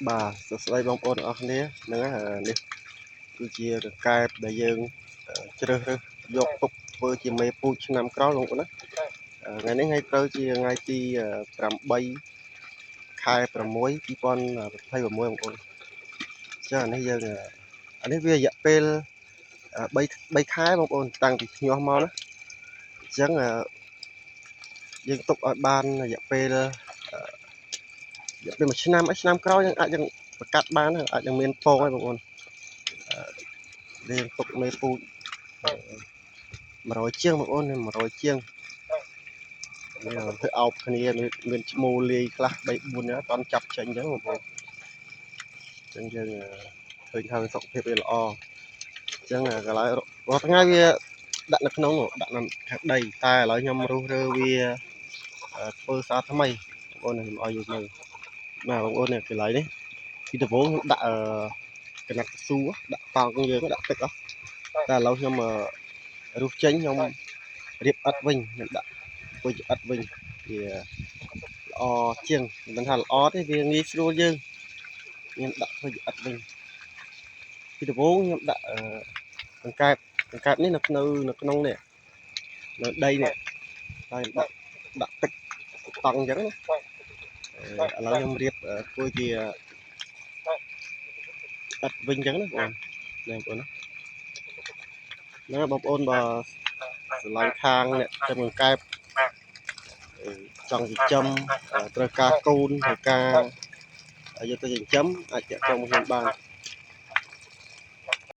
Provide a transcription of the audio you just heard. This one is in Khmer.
បាទសួស្តីបងប្អូនទាំងអស់គ្នាហ្នឹងនេះគឺជាកង្កែបដែលយើងជ្រើសរើសយកទុកធ្វើជាមេពូជឆ្នាំក្រោយបងប្អូនណាថ្ងៃនេះថ្ងៃត្រូវជាថ្ងៃទី8ខែ6 2026បងប្អូនចានេះយើងអានេះវារយៈពេល3ខែបងប្អូនតាំងពីញាស់មកណាអញ្ចឹងយើងទុកឲ្យបានរយៈពេលមួយឆ្នាំក្រោយយើងអាចយើងប្រកាត់បានអាចនឹងមានពងហើយបងប្អូនយើងទុកមេពូជ100ជាងបងប្អូន100ជាងធ្វើអោបគ្នាមានឈ្មោះលាយខ្លះ3 4អត់ចាប់ចេញអញ្ចឹងបងប្អូនអញ្ចឹងយើងឃើញថាសុខភាពវាល្អអញ្ចឹងកន្លែងរាល់ថ្ងៃវាដាក់នៅក្នុងដាក់នៅខាងដីតែឥឡូវខ្ញុំរុះរើវាធ្វើសារថ្មីបងប្អូនខ្ញុំឲ្យយើងមើលបាទបងប្អូននេះកន្លែងនេះពីដំបូងខ្ញុំដាក់កណាត់ស៊ូដាក់តង់យើងដាក់ទឹកតែឥឡូវខ្ញុំរុះចេញខ្ញុំរៀបអិតវិញខ្ញុំដាក់ធ្វើជាអិតវិញវាល្អជាងមិនថាល្អទេវាងាយស្រួលយើងខ្ញុំដាក់ធ្វើជាអិតវិញពីដំបូងខ្ញុំដាក់កង្កែបនេះនៅក្នុងនេះនៅដីនេះហើយដាក់ទឹកតង់អញ្ចឹងណាឥឡូវខ្ញុំរៀបធ្វើជាអិតវិញអញ្ចឹងណាបងប្អូនណាបងប្អូនបើស្រឡាញ់ខាងអ្នកចិញ្ចឹមកង្កែបចង់ចិញ្ចឹមត្រូវការកូនត្រូវការយកទៅចិញ្ចឹមអាចចាក់ចុងខ្ញុំបាន